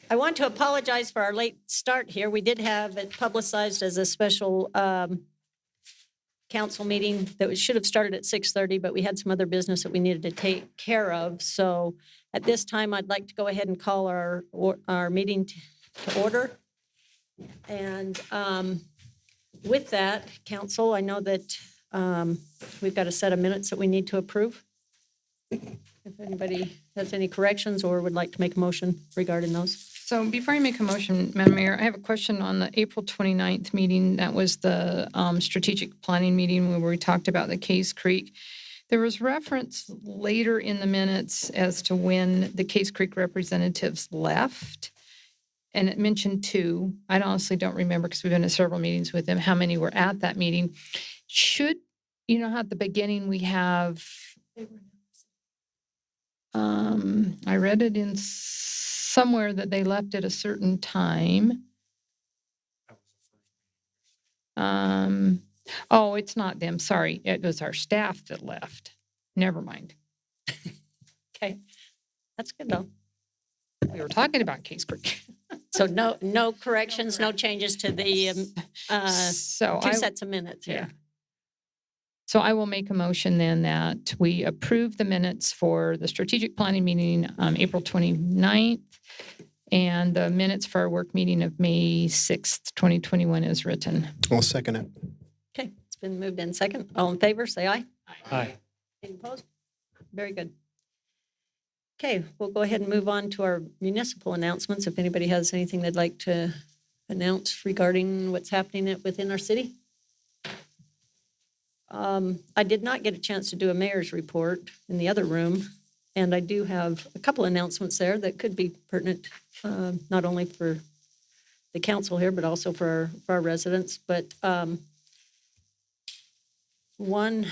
I want to apologize for our late start here. We did have it publicized as a special council meeting that should have started at 6:30, but we had some other business that we needed to take care of. So at this time, I'd like to go ahead and call our meeting to order. And with that, council, I know that we've got a set of minutes that we need to approve. If anybody has any corrections or would like to make a motion regarding those. So before I make a motion, Madam Mayor, I have a question on the April 29th meeting. That was the strategic planning meeting where we talked about the Case Creek. There was reference later in the minutes as to when the Case Creek representatives left. And it mentioned 2. I honestly don't remember because we've been to several meetings with them, how many were at that meeting. Should, you know, how at the beginning we have, I read it in somewhere that they left at a certain time. Oh, it's not them. Sorry. It was our staff that left. Never mind. Okay. That's good though. We were talking about Case Creek. So no corrections, no changes to the So 2 sets of minutes here. Yeah. So I will make a motion then that we approve the minutes for the strategic planning meeting on April 29th and the minutes for our work meeting of May 6th, 2021 is written. I'll second it. Okay, it's been moved in second. All in favor, say aye. Aye. Any opposed? Very good. Okay, we'll go ahead and move on to our municipal announcements. If anybody has anything they'd like to announce regarding what's happening within our city. I did not get a chance to do a mayor's report in the other room, and I do have a couple announcements there that could be pertinent, not only for the council here, but also for our residents. But one,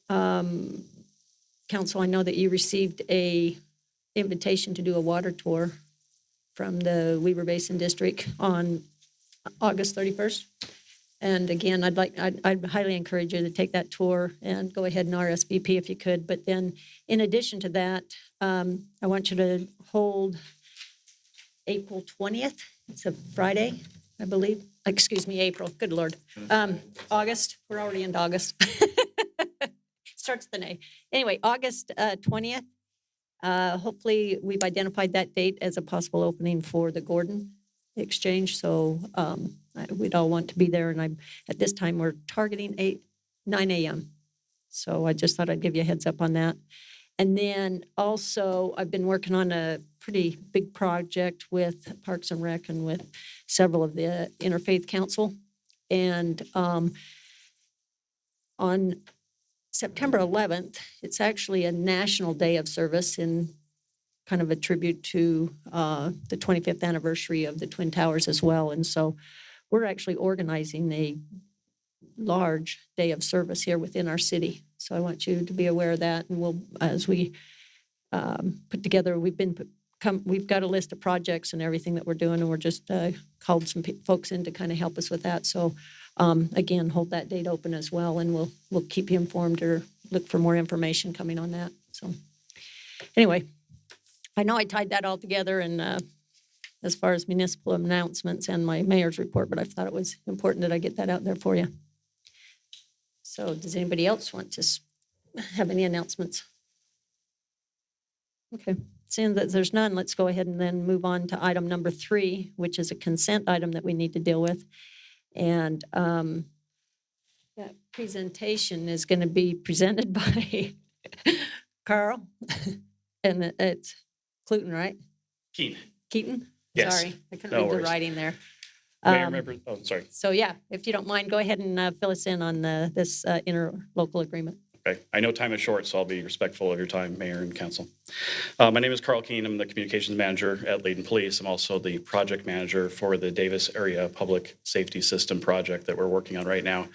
council, I know that you received a invitation to do a water tour from the Weber Basin District on August 31st. And again, I'd highly encourage you to take that tour and go ahead and RSVP if you could. But then in addition to that, I want you to hold April 20th. It's a Friday, I believe. Excuse me, April. Good Lord. August. We're already into August. Starts the day. Anyway, August 20th. Hopefully we've identified that date as a possible opening for the Gordon exchange. So we'd all want to be there. And at this time, we're targeting 9 a.m. So I just thought I'd give you a heads up on that. And then also, I've been working on a pretty big project with Parks and Rec and with several of the Interfaith Council. And on September 11th, it's actually a national day of service in kind of a tribute to the 25th anniversary of the Twin Towers as well. And so we're actually organizing a large day of service here within our city. So I want you to be aware of that. And we'll, as we put together, we've got a list of projects and everything that we're doing, and we're just called some folks in to kind of help us with that. So again, hold that date open as well, and we'll keep you informed or look for more information coming on that. So anyway, I know I tied that all together and as far as municipal announcements and my mayor's report, but I thought it was important that I get that out there for you. So does anybody else want to have any announcements? Okay, seeing that there's none, let's go ahead and then move on to item number 3, which is a consent item that we need to deal with. And that presentation is going to be presented by Carl, and it's Cluton, right? Keaton? Yes. Sorry, I couldn't No read the worries. writing there. Mayor, member, sorry. So yeah, if you don't mind, go ahead and fill us in on this interlocal agreement. Okay. I know time is short, so I'll be respectful of your time, Mayor and Council. My name is Carl Keene. I'm the Communications Manager at Layton Police. I'm also the Project Manager for the Davis Area Public Safety System project that we're working on right now.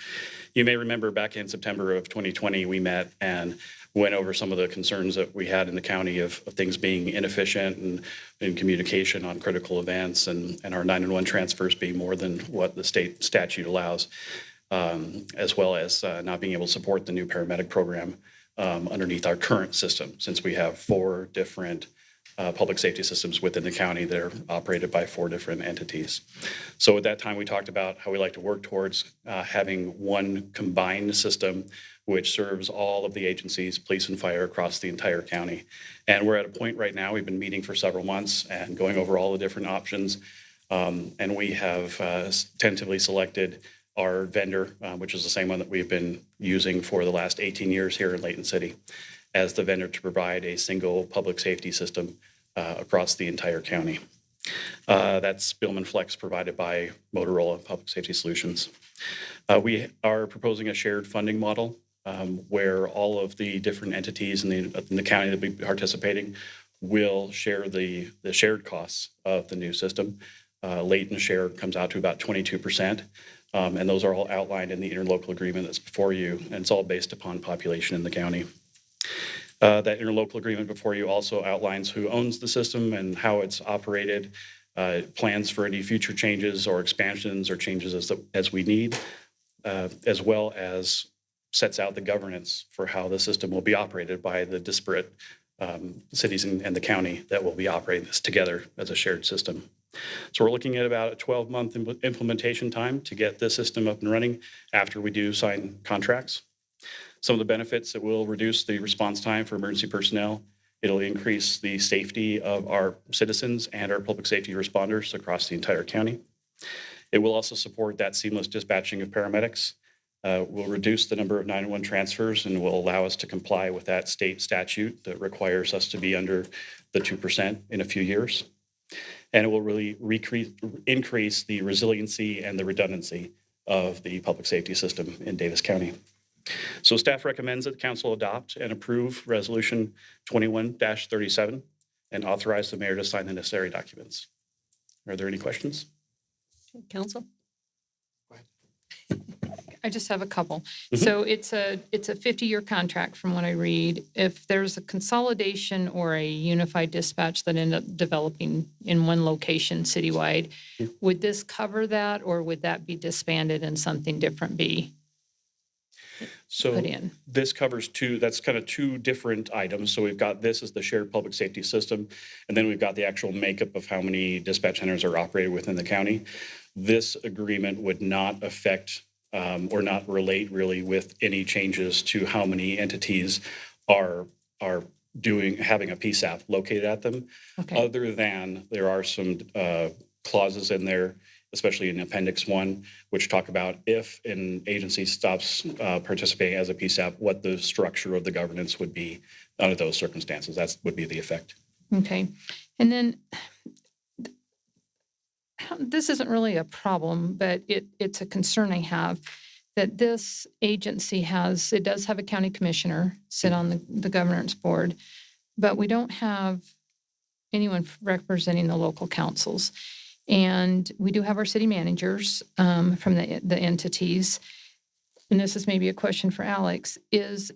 You may remember back in September of 2020, we met and went over some of the concerns that we had in the county of things being inefficient and in communication on critical events and our 911 transfers being more than what the state statute allows, as well as not being able to support the new paramedic program underneath our current system, since we have 4 different public safety systems within the county that are operated by 4 different entities. So at that time, we talked about how we like to work towards having one combined system which serves all of the agencies, police and fire, across the entire county. And we're at a point right now, we've been meeting for several months and going over all the different options. And we have tentatively selected our vendor, which is the same one that we've been using for the last 18 years here in Layton City, as the vendor to provide a single public safety system across the entire county. That's Spillman Flex provided by Motorola Public Safety Solutions. We are proposing a shared funding model where all of the different entities in the county that will be participating will share the shared costs of the new system. Layton's share comes out to about 22%, and those are all outlined in the interlocal agreement that's before you, and it's all based upon population in the county. That interlocal agreement before you also outlines who owns the system and how it's operated, plans for any future changes or expansions or changes as we need, as well as sets out the governance for how the system will be operated by the disparate cities and the county that will be operating this together as a shared system. So we're looking at about a 12-month implementation time to get this system up and running after we do sign contracts. Some of the benefits: it will reduce the response time for emergency personnel. It'll increase the safety of our citizens and our public safety responders across the entire county. It will also support that seamless dispatching of paramedics. Will reduce the number of 911 transfers and will allow us to comply with that state statute that requires us to be under the 2% in a few years. And it will really increase the resiliency and the redundancy of the public safety system in Davis County. So staff recommends that the council adopt and approve Resolution 21-37 and authorize the mayor to sign the necessary documents. Are there any questions? Council? I just have a couple. So it's a 50-year contract from what I read. If there's a consolidation or a unified dispatch that end up developing in one location citywide, would this cover that, or would that be disbanded and something different be put in? This covers that's kind of 2 different items. So we've got this as the shared public safety system, and then we've got the actual makeup of how many dispatch centers are operated within the county. This agreement would not affect or not relate really with any changes to how many entities are having a PSAP located at them. Okay. Other than there are some clauses in there, especially in Appendix 1, which talk about if an agency stops participating as a PSAP, what the structure of the governance would be under those circumstances. That would be the effect. Okay. And then this isn't really a problem, but it's a concern I have, that this agency does have a county commissioner sit on the governance board, but we don't have anyone representing the local councils. And we do have our city managers from the entities. And this is maybe a question for Alex, is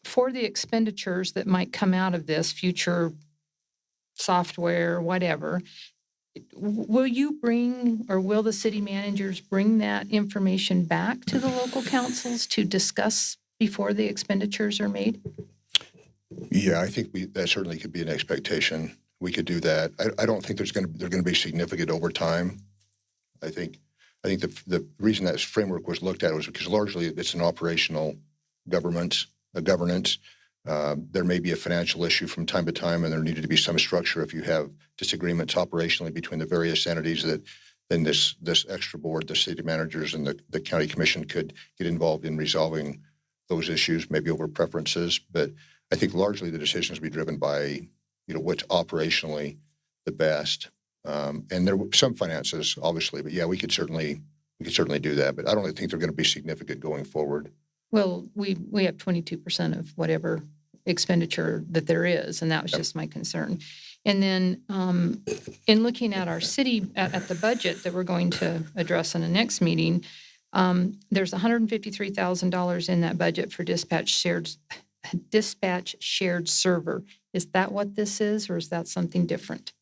for the expenditures that might come out of this, future software, whatever, will you bring, or will the city managers bring that information back to the local councils to discuss before the expenditures are made? Yeah, I think that certainly could be an expectation. We could do that. I don't think they're going to be significant over time. I think the reason that framework was looked at was because largely it's an operational governance. There may be a financial issue from time to time, and there needed to be some structure if you have disagreements operationally between the various entities, that then this extra board, the city managers and the county commission, could get involved in resolving those issues, maybe over preferences. But I think largely the decisions will be driven by, what's operationally the best. And there were some finances, obviously, but yeah, we could certainly do that. But I don't think they're going to be significant going forward. Well, we have 22% of whatever expenditure that there is, and that was just my concern. And then in looking at our city, at the budget that we're going to address in the next meeting, there's $153,000 in that budget for dispatch shared server. Is that what this is, or is that something different?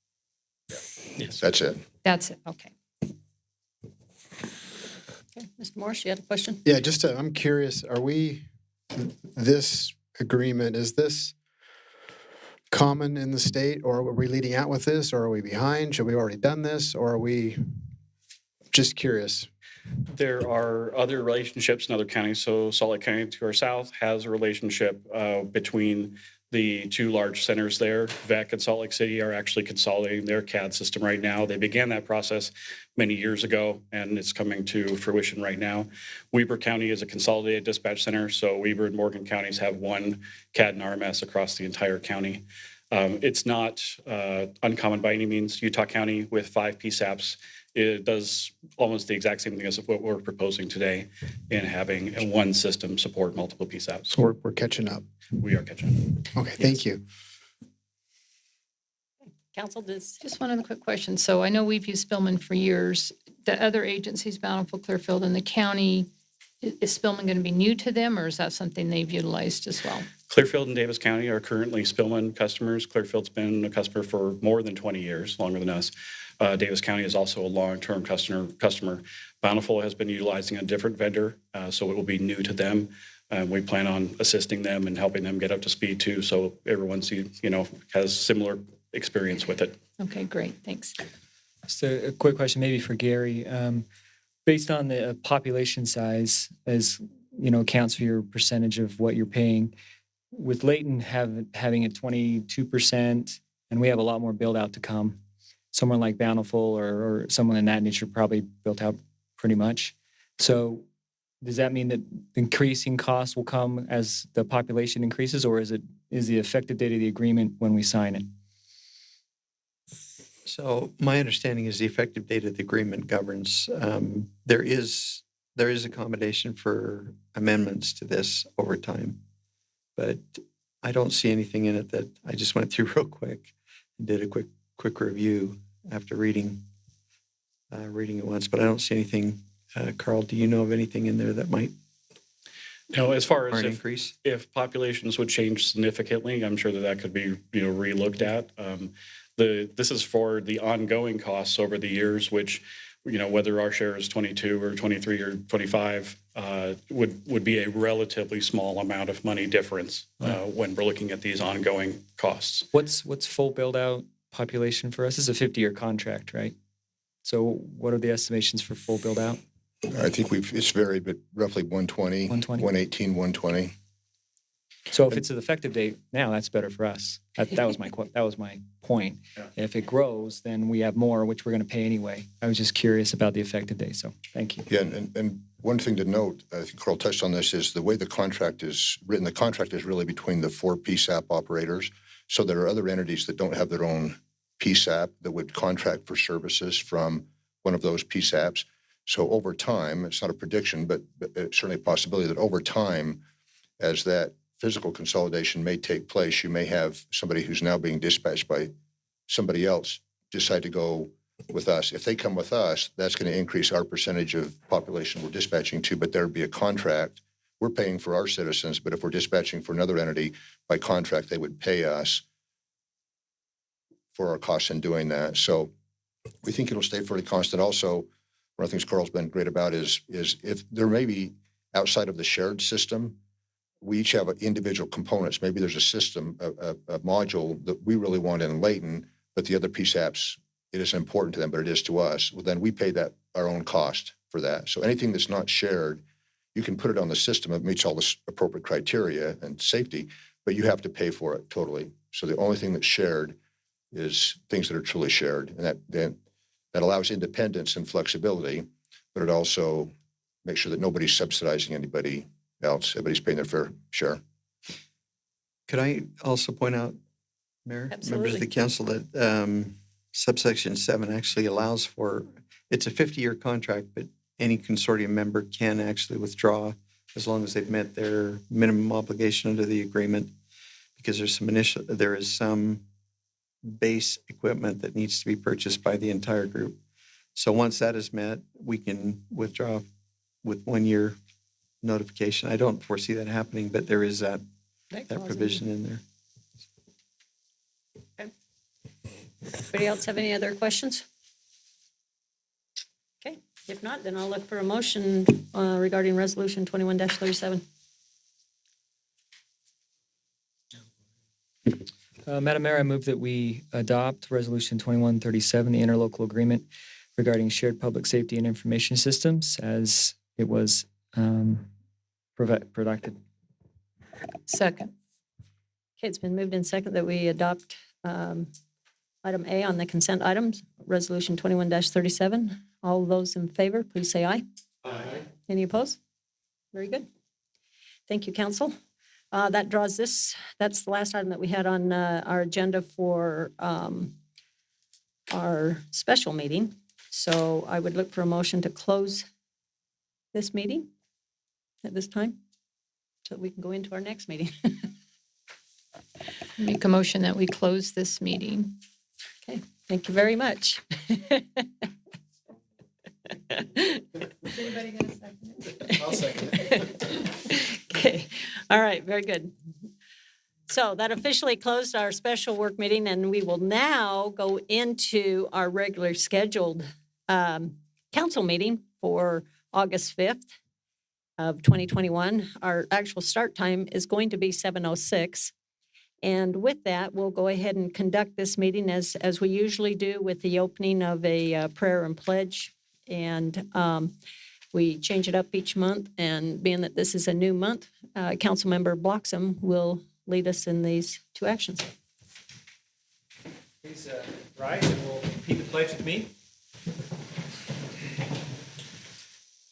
Yes. That's it. That's it. Okay. Okay. Mr. Morris, you had a question? Yeah, I'm curious, this agreement, is this common in the state, or are we leading out with this, or are we behind? Should we have already done this, or are we just curious? There are other relationships in other counties. So Salt Lake County to our south has a relationship between the two large centers there. VEC and Salt Lake City are actually consolidating their CAD system right now. They began that process many years ago, and it's coming to fruition right now. Weber County is a consolidated dispatch center, so Weber and Morgan counties have one CAD and RMS across the entire county. It's not uncommon by any means. Utah County with 5 PSAPs, it does almost the exact same thing as what we're proposing today in having one system support multiple PSAPs. So we're catching up. We are catching up. Okay, thank you. Council, does, Just one other quick question. So I know we've used Spillman for years. The other agencies, Bountiful, Clearfield, and the county, is Spillman going to be new to them, or is that something they've utilized as well? Clearfield and Davis County are currently Spillman customers. Clearfield's been a customer for more than 20 years, longer than us. Davis County is also a long-term customer. Bountiful has been utilizing a different vendor, so it will be new to them. We plan on assisting them and helping them get up to speed too, so everyone has similar experience with it. Okay, great. Thanks. Just a quick question, maybe for Gary. Based on the population size, as accounts for your percentage of what you're paying, with Layton having a 22%, and we have a lot more build out to come. Someone like Bountiful or someone in that nature probably built out pretty much. So does that mean that increasing costs will come as the population increases, or is the effective date of the agreement when we sign it? So my understanding is the effective date of the agreement governs. There is accommodation for amendments to this over time, but I don't see anything in it that I just went through real quick and did a quick review after reading it once, but I don't see anything. Carl, do you know of anything in there that might No, as far as increase? If populations would change significantly, I'm sure that could be re-looked at. This is for the ongoing costs over the years, which whether our share is 22 or 23 or 25 would be a relatively small amount of money difference when we're looking at these ongoing costs. What's full build out population for us? This is a 50-year contract, right? So what are the estimations for full build out? I think it's varied, but roughly 120, 118, 120. So if it's an effective date now, that's better for us. That was my point. Yeah. If it grows, then we have more, which we're going to pay anyway. I was just curious about the effective date, so thank you. Yeah, and one thing to note, I think Carl touched on this, is the way the contract is written. The contract is really between the 4 PSAP operators. So there are other entities that don't have their own PSAP that would contract for services from one of those PSAPs. So over time, it's not a prediction, but it's certainly a possibility that over time, as that physical consolidation may take place, you may have somebody who's now being dispatched by somebody else decide to go with us. If they come with us, that's going to increase our percentage of population we're dispatching to, but there'd be a contract. We're paying for our citizens, but if we're dispatching for another entity, by contract, they would pay us for our costs in doing that. So we think it'll stay fairly constant. Also, one of the things Carl's been great about is if there may be outside of the shared system, we each have individual components. Maybe there's a system, a module that we really want in Layton, but the other PSAPs, it isn't important to them, but it is to us. Well, then we pay that our own cost for that. So anything that's not shared, you can put it on the system. It meets all the appropriate criteria and safety, but you have to pay for it totally. So the only thing that's shared is things that are truly shared, and that allows independence and flexibility, but it also makes sure that nobody's subsidizing anybody else. Everybody's paying their fair share. Could I also point out, Mayor, members Absolutely. of the council, that subsection 7 actually allows for, it's a 50-year contract, but any consortium member can actually withdraw as long as they've met their minimum obligation under the agreement, because there is some base equipment that needs to be purchased by the entire group. So once that is met, we can withdraw with 1 year notification. I don't foresee that happening, but there is that provision in there. Okay. Anybody else have any other questions? Okay, if not, then I'll look for a motion regarding Resolution 21-37. Madam Mayor, I move that we adopt Resolution 2137, the interlocal agreement regarding shared public safety and information systems as it was produced. Second. Okay, it's been moved in second that we adopt item A on the consent items, Resolution 21-37. All those in favor, please say aye. Aye. Any opposed? Very good. Thank you, council. That draws this, that's the last item that we had on our agenda for our special meeting. So I would look for a motion to close this meeting at this time so we can go into our next meeting. Make a motion that we close this meeting. Okay, thank you very much. Anybody going to second it? I'll second it. Okay, all right, very good. So that officially closed our special work meeting, and we will now go into our regular scheduled council meeting for August 5th of 2021. Our actual start time is going to be 7:06. And with that, we'll go ahead and conduct this meeting as we usually do with the opening of a prayer and pledge. And we change it up each month. And being that this is a new month, Councilmember Bloxham will lead us in these two actions. Please rise and we'll repeat the pledge with me.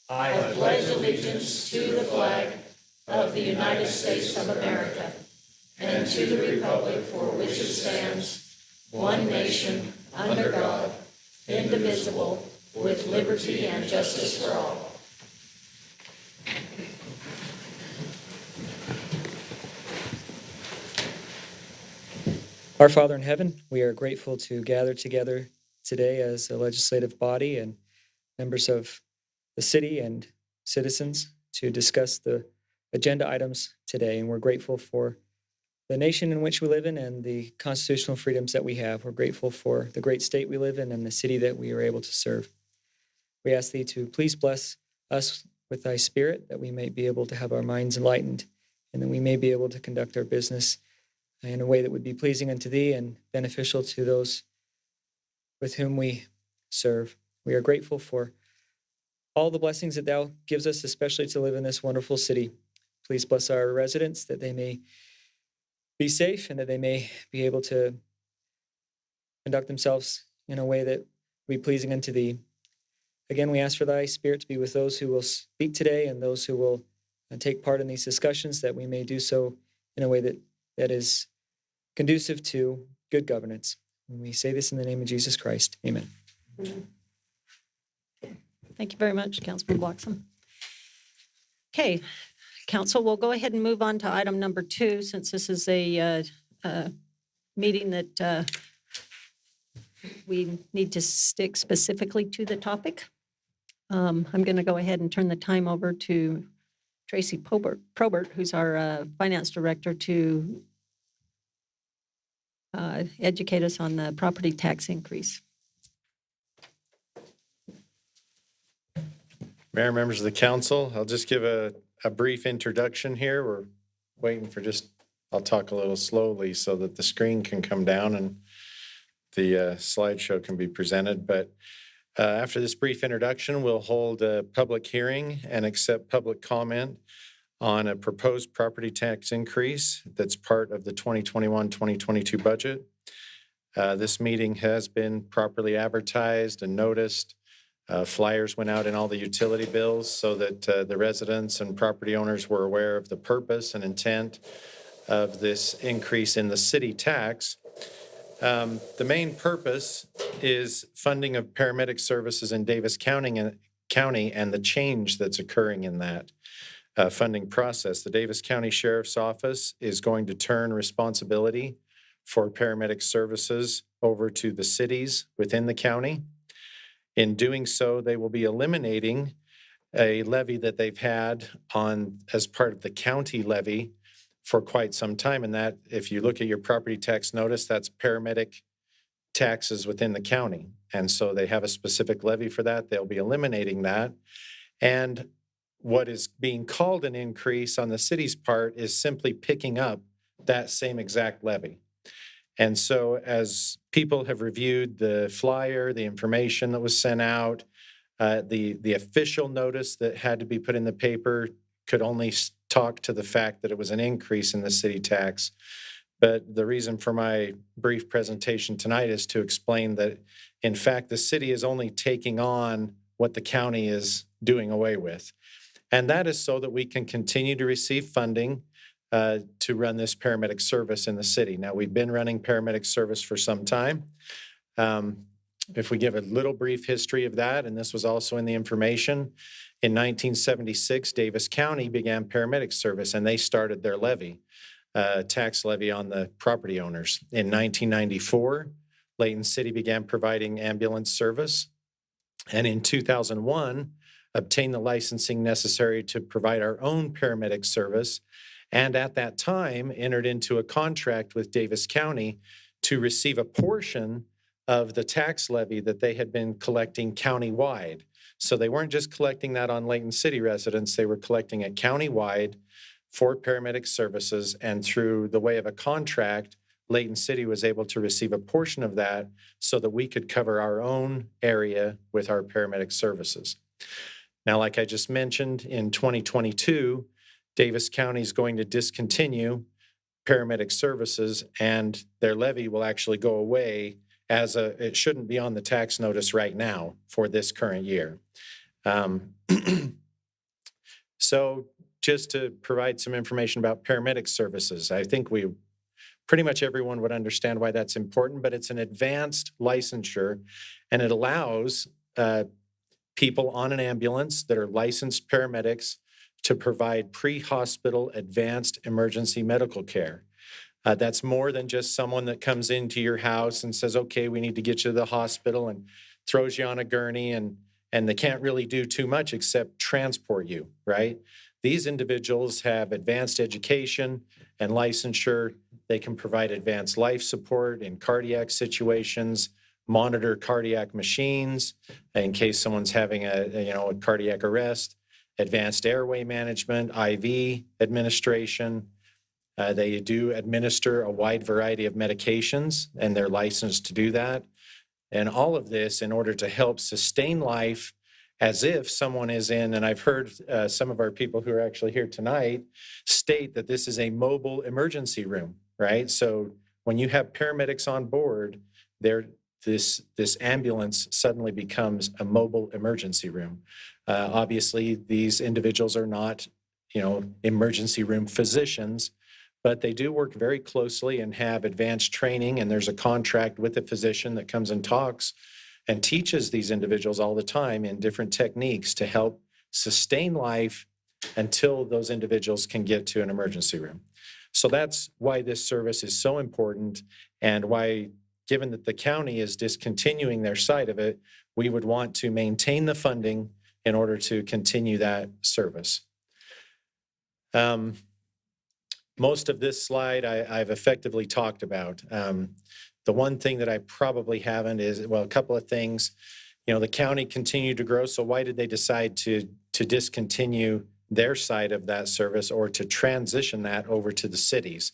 I pledge allegiance to the flag of the United States of America and to the republic for which it stands, one nation, under God, indivisible, with liberty and justice for all. Our Father in heaven, we are grateful to gather together today as a legislative body and members of the city and citizens to discuss the agenda items today. And we're grateful for the nation in which we live in and the constitutional freedoms that we have. We're grateful for the great state we live in and the city that we are able to serve. We ask thee to please bless us with thy spirit, that we may be able to have our minds enlightened and that we may be able to conduct our business in a way that would be pleasing unto thee and beneficial to those with whom we serve. We are grateful for all the blessings that thou gives us, especially to live in this wonderful city. Please bless our residents that they may be safe and that they may be able to conduct themselves in a way that will be pleasing unto thee. Again, we ask for thy spirit to be with those who will speak today and those who will take part in these discussions, that we may do so in a way that is conducive to good governance. And we say this in the name of Jesus Christ. Amen. Thank you very much, Councilman Bloxham. Okay, Council, we'll go ahead and move on to item number 2, since this is a meeting that we need to stick specifically to the topic. I'm going to go ahead and turn the time over to Tracy Probert, who's our finance director, to educate us on the property tax increase. Mayor, members of the council, I'll just give a brief introduction here. We're waiting for I'll talk a little slowly so that the screen can come down and the slideshow can be presented. But after this brief introduction, we'll hold a public hearing and accept public comment on a proposed property tax increase that's part of the 2021-2022 budget. This meeting has been properly advertised and noticed. Flyers went out in all the utility bills so that the residents and property owners were aware of the purpose and intent of this increase in the city tax. The main purpose is funding of paramedic services in Davis County and the change that's occurring in that funding process. The Davis County Sheriff's Office is going to turn responsibility for paramedic services over to the cities within the county. In doing so, they will be eliminating a levy that they've had as part of the county levy for quite some time. And that, if you look at your property tax notice, that's paramedic taxes within the county. And so they have a specific levy for that. They'll be eliminating that. And what is being called an increase on the city's part is simply picking up that same exact levy. And so as people have reviewed the flyer, the information that was sent out, the official notice that had to be put in the paper could only talk to the fact that it was an increase in the city tax. But the reason for my brief presentation tonight is to explain that, in fact, the city is only taking on what the county is doing away with. And that is so that we can continue to receive funding to run this paramedic service in the city. Now, we've been running paramedic service for some time. If we give a little brief history of that, and this was also in the information, in 1976, Davis County began paramedic service, and they started their levy, tax levy on the property owners. In 1994, Layton City began providing ambulance service, and in 2001, obtained the licensing necessary to provide our own paramedic service, and at that time entered into a contract with Davis County to receive a portion of the tax levy that they had been collecting countywide. So they weren't just collecting that on Layton City residents, they were collecting it countywide for paramedic services, and through the way of a contract, Layton City was able to receive a portion of that so that we could cover our own area with our paramedic services. Now, like I just mentioned, in 2022, Davis County is going to discontinue paramedic services, and their levy will actually go away it shouldn't be on the tax notice right now for this current year. So just to provide some information about paramedic services, I think pretty much everyone would understand why that's important, but it's an advanced licensure, and it allows people on an ambulance that are licensed paramedics to provide pre-hospital advanced emergency medical care. That's more than just someone that comes into your house and says, okay, we need to get you to the hospital, and throws you on a gurney, and they can't really do too much except transport you, right? These individuals have advanced education and licensure. They can provide advanced life support in cardiac situations, monitor cardiac machines in case someone's having a cardiac arrest, advanced airway management, IV administration. They do administer a wide variety of medications, and they're licensed to do that. And all of this in order to help sustain life as if someone is in, and I've heard some of our people who are actually here tonight state that this is a mobile emergency room, right? So when you have paramedics on board, this ambulance suddenly becomes a mobile emergency room. Obviously, these individuals are not, emergency room physicians, but they do work very closely and have advanced training, and there's a contract with a physician that comes and talks and teaches these individuals all the time in different techniques to help sustain life until those individuals can get to an emergency room. So that's why this service is so important, and why, given that the county is discontinuing their side of it, we would want to maintain the funding in order to continue that service. Most of this slide I've effectively talked about. The one thing that I probably haven't is, well, a couple of things. The county continued to grow, so why did they decide to discontinue their side of that service, or to transition that over to the cities?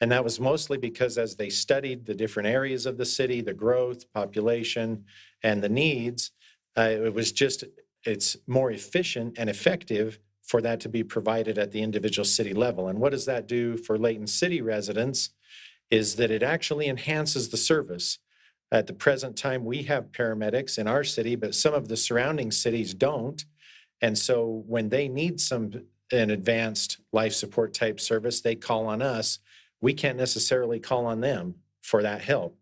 And that was mostly because as they studied the different areas of the city, the growth, population, and the needs, it's more efficient and effective for that to be provided at the individual city level. And what does that do for Layton City residents is that it actually enhances the service. At the present time, we have paramedics in our city, but some of the surrounding cities don't. And so when they need an advanced life support type service, they call on us. We can't necessarily call on them for that help.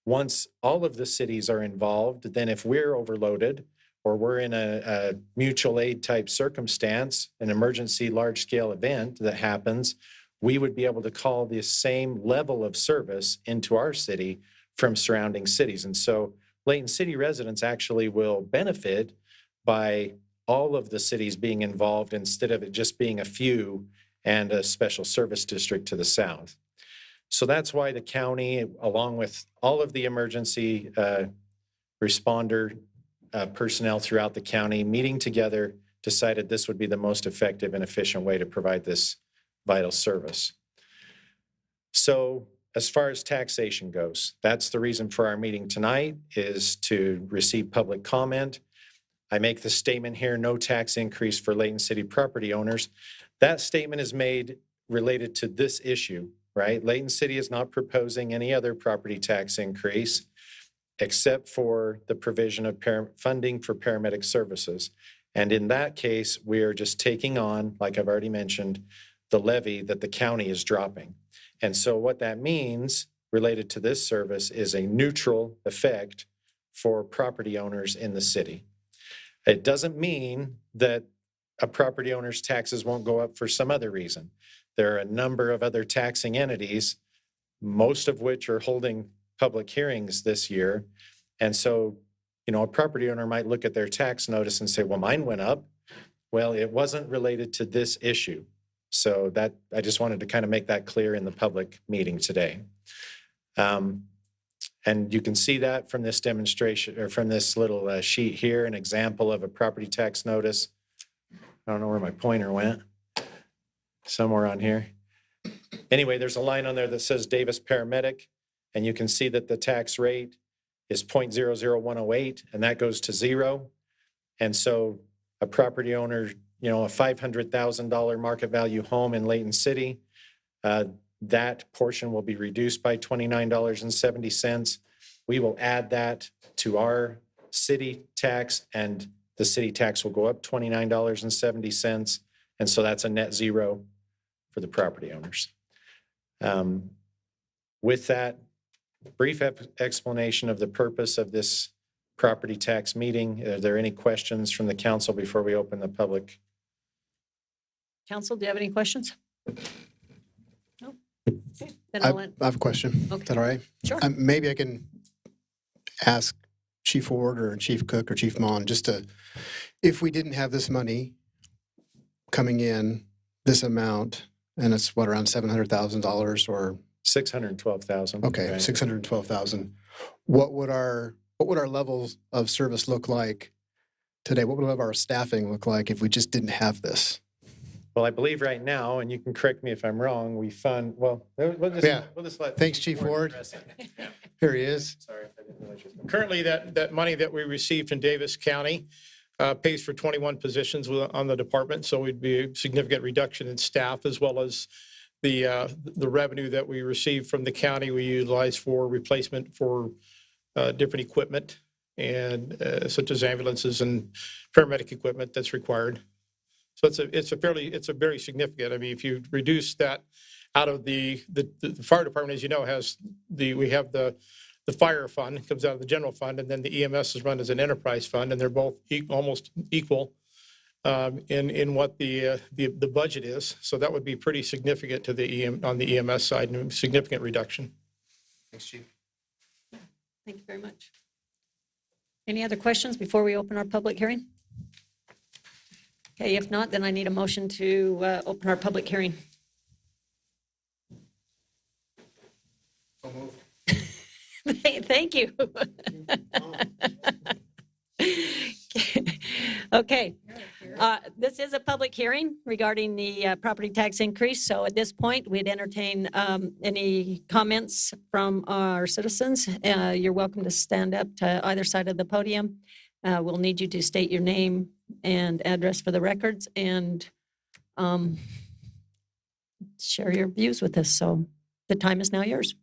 Once all of the cities are involved, then if we're overloaded, or we're in a mutual aid type circumstance, an emergency large scale event that happens, we would be able to call the same level of service into our city from surrounding cities. And so Layton City residents actually will benefit by all of the cities being involved instead of it just being a few and a special service district to the south. So that's why the county, along with all of the emergency responder personnel throughout the county, meeting together, decided this would be the most effective and efficient way to provide this vital service. So as far as taxation goes, that's the reason for our meeting tonight, is to receive public comment. I make the statement here, no tax increase for Layton City property owners. That statement is made related to this issue, right? Layton City is not proposing any other property tax increase except for the provision of funding for paramedic services. And in that case, we are just taking on, like I've already mentioned, the levy that the county is dropping. And so what that means related to this service is a neutral effect for property owners in the city. It doesn't mean that a property owner's taxes won't go up for some other reason. There are a number of other taxing entities, most of which are holding public hearings this year. And so, a property owner might look at their tax notice and say, well, mine went up. Well, it wasn't related to this issue. So that I just wanted to kind of make that clear in the public meeting today. And you can see that from this demonstration, or from this little sheet here, an example of a property tax notice. I don't know where my pointer went. Somewhere on here. Anyway, there's a line on there that says Davis Paramedic, and you can see that the tax rate is 0.00108, and that goes to 0. And so a property owner, a $500,000 market value home in Layton City, that portion will be reduced by $29.70. We will add that to our city tax, and the city tax will go up $29.70. And so that's a net zero for the property owners. With that brief explanation of the purpose of this property tax meeting, are there any questions from the council before we open the public? Council, do you have any questions? No? Okay, then I I'll let, have a question. Okay. Is that all right? Sure. Maybe I can ask Chief Ward or Chief Cook or Chief Mon if we didn't have this money coming in, this amount, and it's around $700,000 or $612,000. okay, Right. 612,000. What would our levels of service look like today? What would our staffing look like if we just didn't have this? Well, I believe right now, and you can correct me if I'm wrong, we fund, we'll just let. Thanks, Chief Ward. address it. Here he is. Sorry if I didn't realize you were- Currently, that money that we received in Davis County pays for 21 positions on the department, so it'd be a significant reduction in staff, as well as the revenue that we receive from the county we utilize for replacement for different equipment, and such as ambulances and paramedic equipment that's required. So it's a very significant. I mean, if you reduce that out of the fire department, as you know, we have the fire fund, comes out of the general fund, and then the EMS is run as an enterprise fund, and they're both almost equal in what the budget is. So that would be pretty significant to on the EMS side, and a significant reduction. Thanks, Chief. thank you very much. Any other questions before we open our public hearing? Okay, if not, then I need a motion to open our public hearing. Thank you. Okay. This is a public hearing regarding the property tax increase. So at this point, we'd entertain any comments from our citizens. You're welcome to stand up to either side of the podium. We'll need you to state your name and address for the records and share your views with us. So the time is now yours.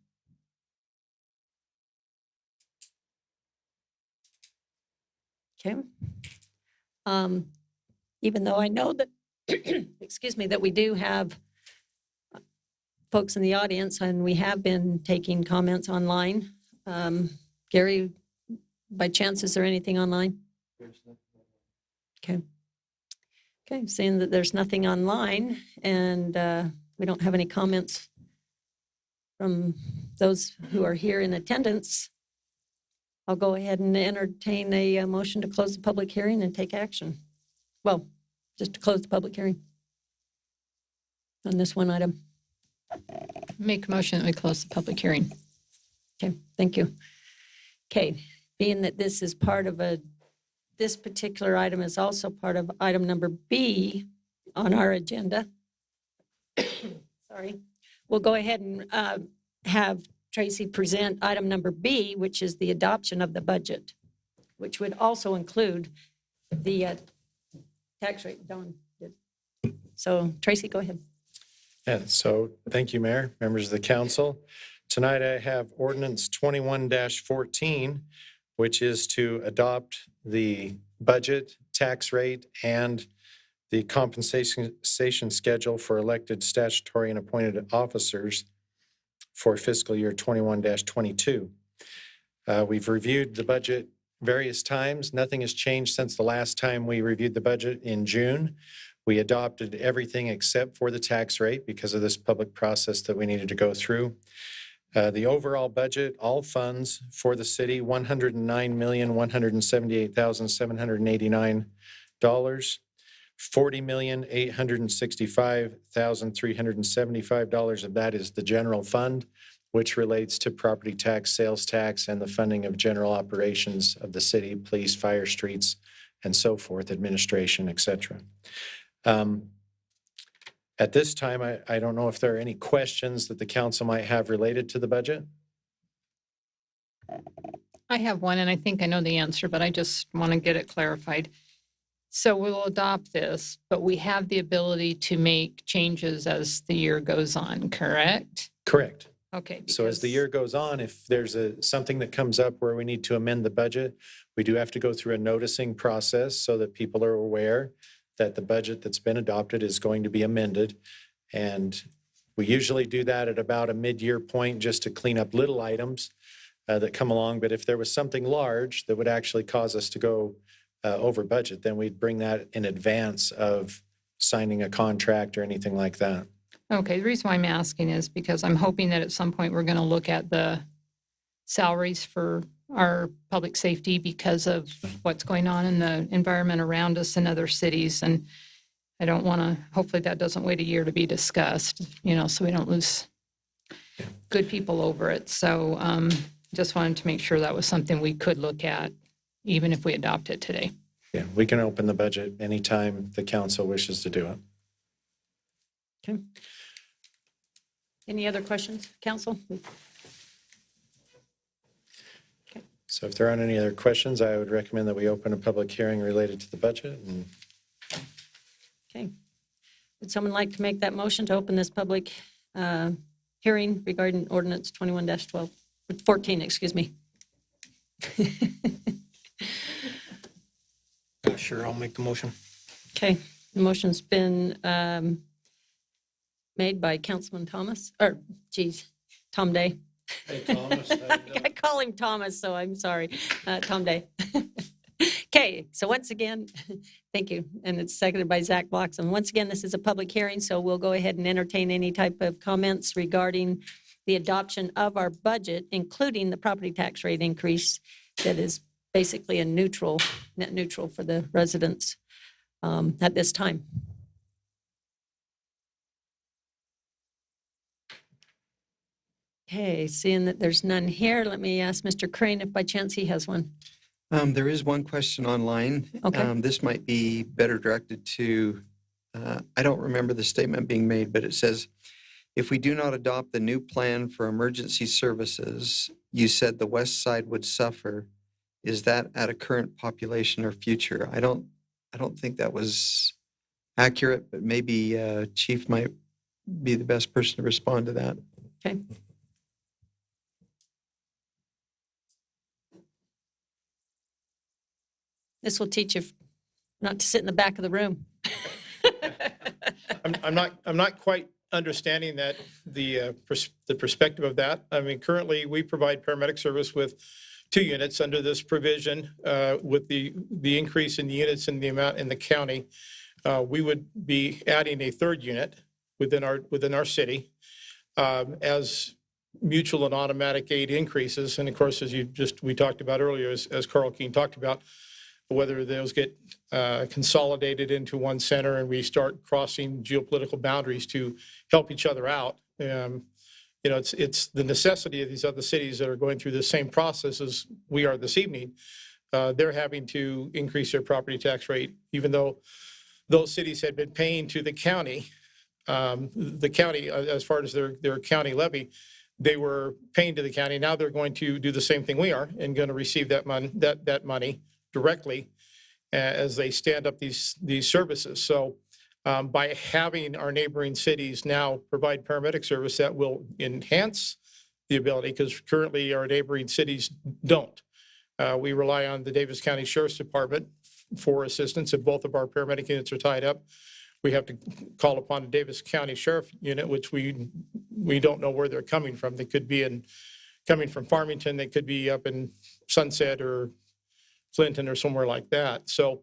Okay. Even though I know that, excuse me, that we do have folks in the audience and we have been taking comments online. Gary, by chance, is there anything online? Okay. Okay, seeing that there's nothing online and we don't have any comments from those who are here in attendance, I'll go ahead and entertain a motion to close the public hearing and take action. Well, just to close the public hearing on this one item. Make a motion that we close the public hearing. Okay, thank you. Okay, being that this is part of this particular item is also part of item number B on our agenda. Sorry. We'll go ahead and have Tracy present item number B, which is the adoption of the budget, which would also include the tax rate. Dawn did. So Tracy, go ahead. Yeah, so thank you, Mayor, members of the council. Tonight I have ordinance 21-14, which is to adopt the budget, tax rate, and the compensation schedule for elected statutory and appointed officers for fiscal year 21-22. We've reviewed the budget various times. Nothing has changed since the last time we reviewed the budget in June. We adopted everything except for the tax rate because of this public process that we needed to go through. The overall budget, all funds for the city, $109,178,789. $40,865,375 of that is the general fund, which relates to property tax, sales tax, and the funding of general operations of the city, police, fire, streets, and so forth, administration, et cetera. At this time, I don't know if there are any questions that the council might have related to the budget. I have one, and I think I know the answer, but I just want to get it clarified. So we'll adopt this, but we have the ability to make changes as the year goes on, correct? Correct. Okay. So as the because- year goes on, if there's something that comes up where we need to amend the budget, we do have to go through a noticing process so that people are aware that the budget that's been adopted is going to be amended. And we usually do that at about a mid-year point just to clean up little items that come along. But if there was something large that would actually cause us to go over budget, then we'd bring that in advance of signing a contract or anything like that. Okay, the reason why I'm asking is because I'm hoping that at some point we're going to look at the salaries for our public safety because of what's going on in the environment around us in other cities. And I don't want to, hopefully that doesn't wait a year to be discussed, so we don't lose good people over it. So just wanted to make sure that was something we could look at, even if we adopt it today. Yeah, we can open the budget anytime the council wishes to do it. Okay. Any other questions, council? So if there aren't any other questions, I would recommend that we open a public hearing related to the budget. And Okay. Would someone like to make that motion to open this public hearing regarding ordinance 21-12, 14, excuse me? Sure, I'll make the motion. Okay, the motion's been made by Councilman Thomas, Tom Day. Hey, Thomas. I call him Thomas, so I'm sorry, Tom Day. Okay, so once again, thank you, and it's seconded by Zach Bloxham. Once again, this is a public hearing, so we'll go ahead and entertain any type of comments regarding the adoption of our budget, including the property tax rate increase that is basically a net neutral for the residents at this time. Okay, seeing that there's none here, let me ask Mr. Crane if by chance he has one. There is one question online. Okay. This might be better directed to, I don't remember the statement being made, but it says, if we do not adopt the new plan for emergency services, you said the west side would suffer. Is that at a current population or future? I don't think that was accurate, but maybe Chief might be the best person to respond to that. Okay. This will teach you not to sit in the back of the room. I'm not quite understanding that the perspective of that. I mean, currently we provide paramedic service with 2 units under this provision. With the increase in the units and the amount in the county, we would be adding a 3rd unit within our city as mutual and automatic aid increases. And of course, as we talked about earlier, as Carl Keene talked about, whether those get consolidated into one center and we start crossing geopolitical boundaries to help each other out. It's the necessity of these other cities that are going through the same process as we are this evening. They're having to increase their property tax rate, even though those cities had been paying to the county, as far as their county levy, they were paying to the county. Now they're going to do the same thing we are and going to receive that money directly as they stand up these services. So by having our neighboring cities now provide paramedic service, that will enhance the ability, because currently our neighboring cities don't. We rely on the Davis County Sheriff's Department for assistance. If both of our paramedic units are tied up, we have to call upon the Davis County Sheriff Unit, which we don't know where they're coming from. They could be coming from Farmington. They could be up in Sunset or Clinton or somewhere like that. So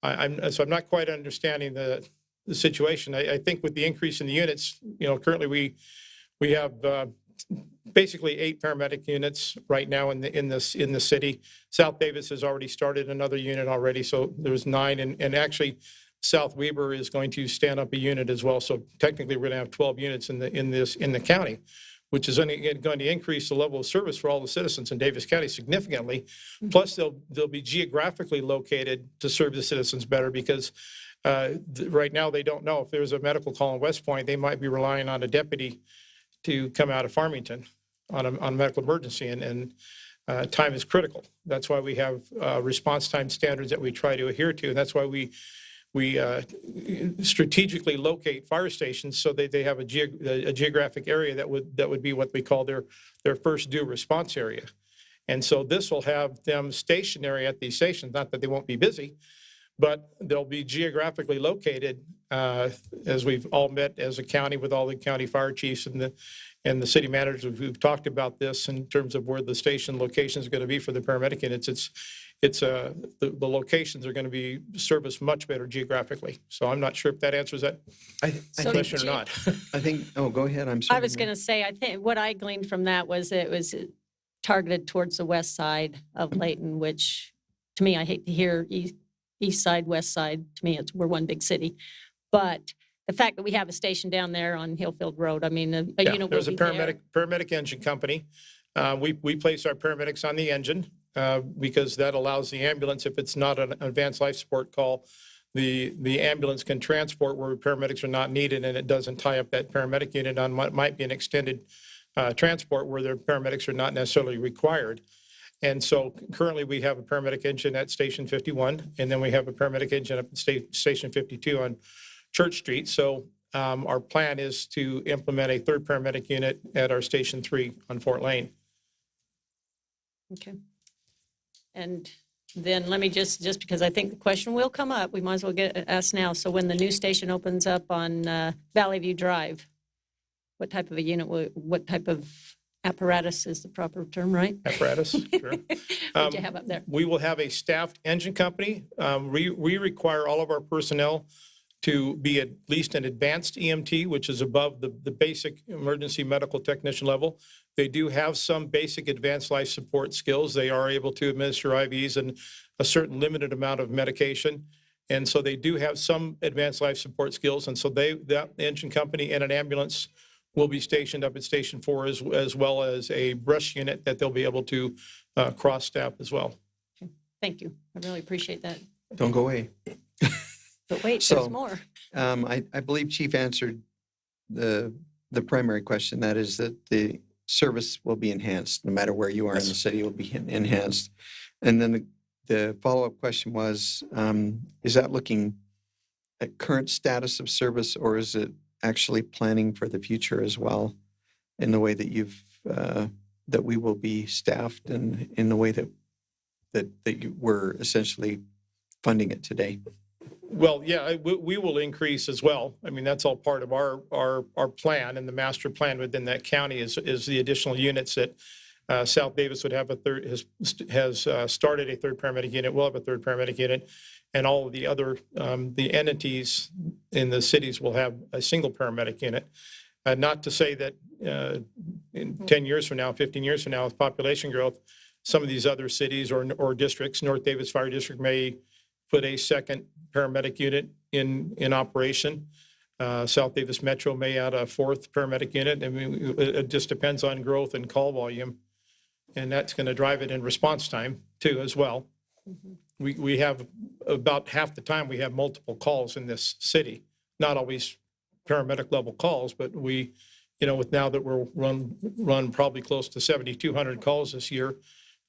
I'm not quite understanding the situation. I think with the increase in the units, currently we have basically 8 paramedic units right now in the city. South Davis has already started another unit already, so there's 9, and actually South Weber is going to stand up a unit as well. So technically, we're going to have 12 units in the county, which is only going to increase the level of service for all the citizens in Davis County significantly. Plus, they'll be geographically located to serve the citizens better, because right now they don't know if there's a medical call in West Point, they might be relying on a deputy to come out of Farmington on a medical emergency, and time is critical. That's why we have response time standards that we try to adhere to, and that's why we strategically locate fire stations so that they have a geographic area that would be what we call their first due response area. And so this will have them stationary at these stations, not that they won't be busy, but they'll be geographically located, as we've all met as a county with all the county fire chiefs and the city managers. We've talked about this in terms of where the station locations are going to be for the paramedic units. The locations are going to be serviced much better geographically. So I'm not sure if that answers that question or not. I think, go ahead, I'm sorry. I was going to say, I think what I gleaned from that was it was targeted towards the west side of Layton, which to me, I hate to hear east side, west side. To me, we're one big city. But the fact that we have a station down there on Hillfield Road, I mean, a unit will There's a be there. paramedic engine company. We place our paramedics on the engine because that allows the ambulance, if it's not an advanced life support call, the ambulance can transport where paramedics are not needed, and it doesn't tie up that paramedic unit on what might be an extended transport where their paramedics are not necessarily required. And so currently we have a paramedic engine at Station 51, and then we have a paramedic engine up at Station 52 on Church Street. So our plan is to implement a third paramedic unit at our Station 3 on Fort Lane. Okay. And then let me just because I think the question will come up, we might as well get asked now. So when the new station opens up on Valley View Drive, what type of a unit, what type of apparatus is the proper term, right? Apparatus, sure. What do you have up there? We will have a staffed engine company. We require all of our personnel to be at least an advanced EMT, which is above the basic emergency medical technician level. They do have some basic advanced life support skills. They are able to administer IVs and a certain limited amount of medication. And so they do have some advanced life support skills. And so that engine company and an ambulance will be stationed up at Station 4 as well as a brush unit that they'll be able to cross-staff as well. Okay. Thank you. I really appreciate that. Don't go away. But wait, So- there's more. I believe Chief answered the primary question. That is that the service will be enhanced, no matter where you are in the city, it will be enhanced. And then the follow-up question was, is that looking at current status of service, or is it actually planning for the future as well, in the way that that we will be staffed and in the way that we're essentially funding it today? Well, yeah, we will increase as well. I mean, that's all part of our plan, and the master plan within that county is the additional units that South Davis would have has started a third paramedic unit. We'll have a third paramedic unit, and all of the other the entities in the cities will have a single paramedic unit. Not to say that in 10 years from now, 15 years from now, with population growth, some of these other cities or districts, North Davis Fire District may put a second paramedic unit in operation. South Davis Metro may add a fourth paramedic unit. I mean, it just depends on growth and call volume, and that's going to drive it in response time too as well. Mm-hmm. We have about half the time we have multiple calls in this city, not always paramedic level calls, but we with now that we're run probably close to 7,200 calls this year,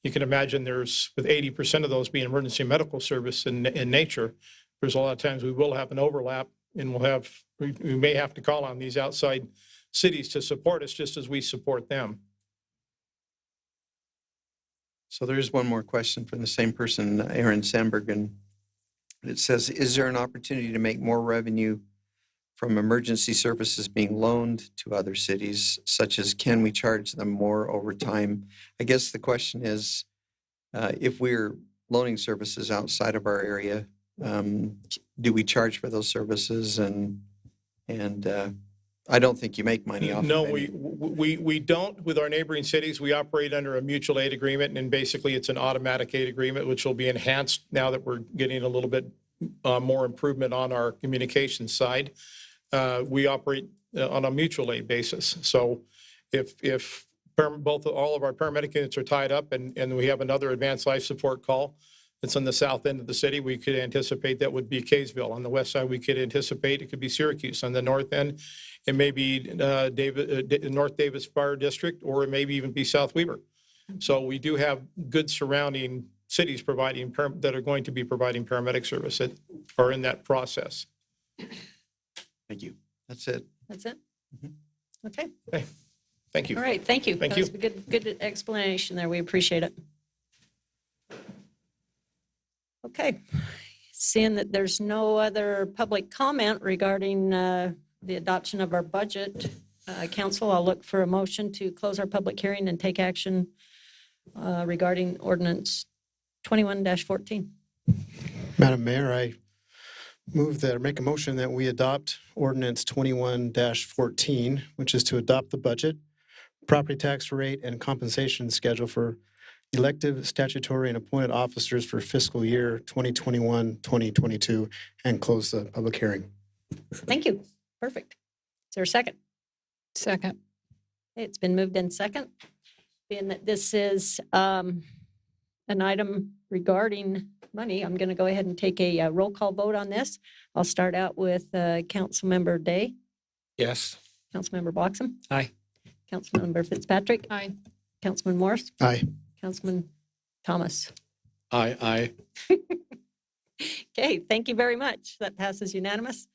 you can imagine with 80% of those being emergency medical service in nature, there's a lot of times we will have an overlap, and we may have to call on these outside cities to support us just as we support them. So there's one more question from the same person, Aaron Sandberg, and it says, is there an opportunity to make more revenue from emergency services being loaned to other cities, such as can we charge them more over time? I guess the question is, if we're loaning services outside of our area, do we charge for those services? And I don't think you make money off No, of it. we don't. With our neighboring cities, we operate under a mutual aid agreement, and basically it's an automatic aid agreement, which will be enhanced now that we're getting a little bit more improvement on our communication side. We operate on a mutual aid basis. So if all of our paramedic units are tied up and we have another advanced life support call that's on the south end of the city, we could anticipate that would be Kaysville. On the west side, we could anticipate it could be Syracuse. On the north end, it may be North Davis Fire District, or it may even be South Weber. So we do have good surrounding cities that are going to be providing paramedic service that are in that process. Thank you. That's it. That's it? Mm-hmm. Okay. Thank you. All right, thank you. Thank That was you. a good explanation there. We appreciate it. Okay. Seeing that there's no other public comment regarding the adoption of our budget, council, I'll look for a motion to close our public hearing and take action regarding ordinance 21-14. Madam Mayor, I make a motion that we adopt ordinance 21-14, which is to adopt the budget, property tax rate, and compensation schedule for elective, statutory, and appointed officers for fiscal year 2021-2022, and close the public hearing. Thank you. Perfect. Is there a second? Second. Okay, it's been moved in second. Being that this is an item regarding money, I'm going to go ahead and take a roll call vote on this. I'll start out with Councilmember Day, Yes. Councilmember Bloxham. Aye. Councilmember Fitzpatrick, Aye. Councilman Morris, Aye. Councilman Thomas. Aye. Okay, thank you very much. That passes unanimous.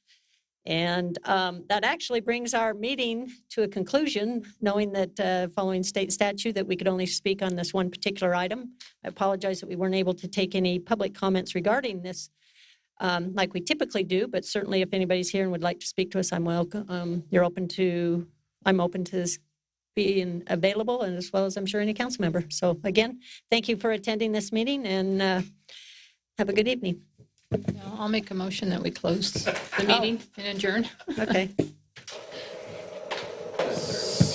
And that actually brings our meeting to a conclusion, knowing that following state statute that we could only speak on this one particular item. I apologize that we weren't able to take any public comments regarding this like we typically do, but certainly if anybody's here and would like to speak to us, I'm welcome. I'm open to this being available, and as well as I'm sure any council member. So again, thank you for attending this meeting, and have a good evening. I'll make a motion that we close the meeting and adjourn. Okay.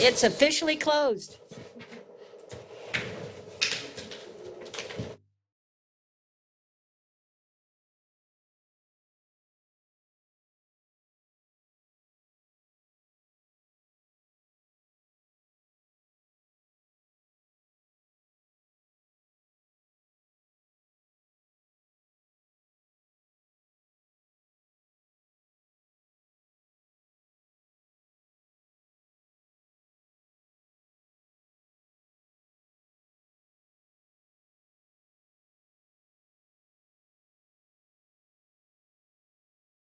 It's officially closed.